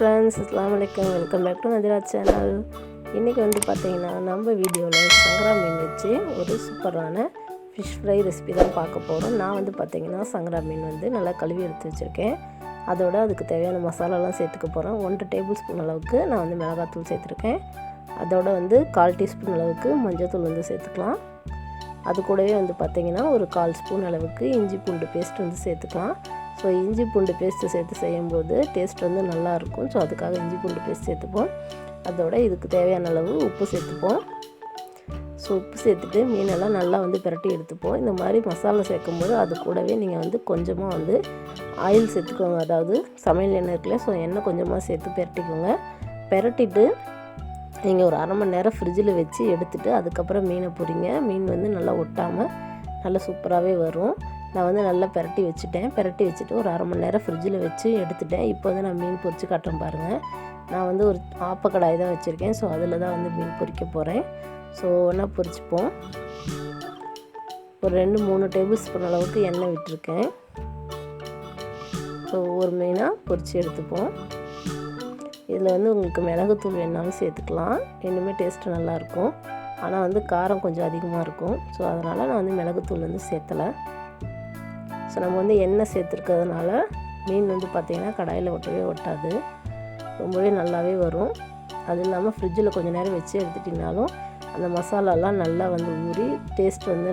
Friends, அஸ்ஸலாமு அலைக்கும். Welcome back to NATHEERA channel. இன்றைக்கி வந்து பார்த்திங்கன்னா நம்ம வீடியோவில் சங்கரா மீன் வச்சு ஒரு சூப்பரான ஃபிஷ் ஃப்ரை ரெசிபி தான் பார்க்க போகிறோம். நான் வந்து பார்த்திங்கன்னா சங்கரா மீன் வந்து நல்லா கழுவி எடுத்து வச்சுருக்கேன். அதோட அதுக்கு தேவையான மசாலாலாம் சேர்த்துக்க போகிறேன். 1 டேபிள் ஸ்பூன் அளவுக்கு நான் வந்து மிளகாத்தூள் சேர்த்துருக்கேன். அதோட வந்து 1/4 டீஸ்பூன் அளவுக்கு மஞ்சள்தூள் வந்து சேர்த்துக்கலாம். அது கூடவே வந்து பார்த்திங்கன்னா ஒரு 1/4 ஸ்பூன் அளவுக்கு இஞ்சி பூண்டு பேஸ்ட் வந்து சேர்த்துக்கலாம். ஸோ இஞ்சி பூண்டு பேஸ்ட்டு சேர்த்து செய்யும்போது டேஸ்ட் வந்து நல்லாயிருக்கும். ஸோ அதுக்காக இஞ்சி பூண்டு பேஸ்ட் சேர்த்துப்போம். அதோட இதுக்கு தேவையான அளவு உப்பு சேர்த்துப்போம். ஸோ உப்பு சேர்த்துட்டு மீனெல்லாம் நல்லா வந்து பிரட்டி எடுத்துப்போம். இந்த மாதிரி மசாலா சேர்க்கும்போது அது கூடவே நீங்கள் வந்து கொஞ்சமாக வந்து ஆயில் சேர்த்துக்கோங்க. அதாவது சமையல் எண்ணெய் இருக்குல்ல, ஸோ எண்ணெய் கொஞ்சமாக சேர்த்து பிரட்டிக்கோங்க. பிரட்டிட்டு நீங்கள் ஒரு 1/2 மணி நேரம் ஃப்ரிட்ஜில் வச்சு எடுத்துகிட்டு அதுக்கப்புறம் மீனை பொரிங்க. மீன் வந்து நல்லா ஒட்டாமல் நல்லா சூப்பராகவே வரும். நான் வந்து நல்லா பிரட்டி வச்சுட்டு ஒரு 1/2 மணி நேரம் ஃப்ரிட்ஜில் வச்சு எடுத்துட்டேன். இப்போ வந்து நான் மீன் பொரித்து காட்டுறேன் பாருங்கள். நான் வந்து ஒரு ஆப்பக்கடாய் தான் வச்சுருக்கேன். ஸோ அதில் தான் வந்து மீன் பொரிக்க போகிறேன். ஸோ ஒன்றா பொரிச்சுப்போம். ஒரு 2-3 டேபிள் ஸ்பூன் அளவுக்கு எண்ணெய் விட்டுருக்கேன். ஸோ ஒவ்வொரு மீனாக பொரித்து எடுத்துப்போம். இதில் வந்து உங்களுக்கு மிளகுத்தூள் வேணாலும் சேர்த்துக்கலாம். இன்னுமே டேஸ்ட்டு நல்லாயிருக்கும். ஆனால் வந்து காரம் கொஞ்சம் அதிகமாக இருக்கும். ஸோ அதனால் நான் வந்து மிளகுத்தூள் வந்து சேர்த்தலை. ஸோ நம்ம வந்து எண்ணெய் சேர்த்துருக்கிறதுனால மீன் வந்து பார்த்திங்கன்னா கடாயில் ஒட்டாது, ரொம்பவே நல்லாவே வரும். அது இல்லாமல் ஃப்ரிட்ஜில் கொஞ்சம் நேரம் வச்சு எடுத்துட்டிங்கனாலும் அந்த மசாலாலாம் நல்லா வந்து ஊறி டேஸ்ட் வந்து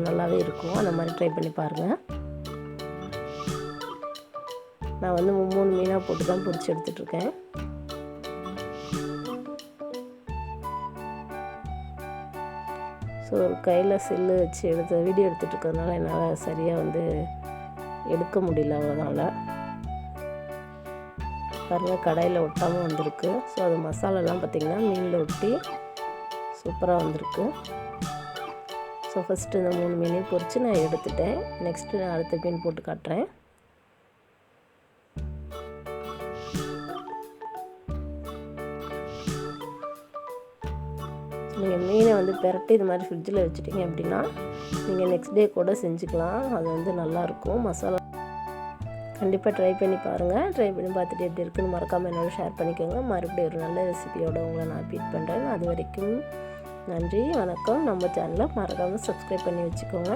நல்லாவே இருக்கும். அந்த மாதிரி ட்ரை பண்ணி பாருங்கள். நான் வந்து 3 மீனாக போட்டு தான் பொரித்து எடுத்துகிட்ருக்கேன். ஸோ ஒரு கையில் செல்லு வச்சு வீடியோ எடுத்துகிட்டு இருக்கிறதுனால என்னால் சரியாக வந்து எடுக்க முடியல. அவ்வளோதான்ல பாருங்கள், கடாயில் ஒட்டாமல் வந்திருக்கு. ஸோ அது மசாலாலாம் பார்த்திங்கன்னா மீனில் ஒட்டி சூப்பராக வந்திருக்கு. ஸோ ஃபஸ்ட்டு இந்த 3 மீனையும் பொரித்து நான் எடுத்துட்டேன். நெக்ஸ்ட்டு நான் அடுத்த மீன் போட்டு காட்டுறேன். நீங்கள் மீனை வந்து பிரட்டி இது மாதிரி ஃப்ரிட்ஜில் வச்சுட்டிங்க அப்படின்னா நீங்கள் நெக்ஸ்ட் டே கூட செஞ்சுக்கலாம். அது வந்து நல்லாயிருக்கும். மசாலா கண்டிப்பாக ட்ரை பண்ணி பாருங்கள். ட்ரை பண்ணி பார்த்துட்டு எப்படி இருக்குன்னு மறக்காமல் என்னோட ஷேர் பண்ணிக்கோங்க. மறுபடியும் ஒரு நல்ல ரெசிபியோடு உங்களை நான் ரிப்பீட் பண்ணுறேன். அது வரைக்கும் நன்றி, வணக்கம். நம்ம சேனலை மறக்காமல் சப்ஸ்கிரைப் பண்ணி வச்சுக்கோங்க.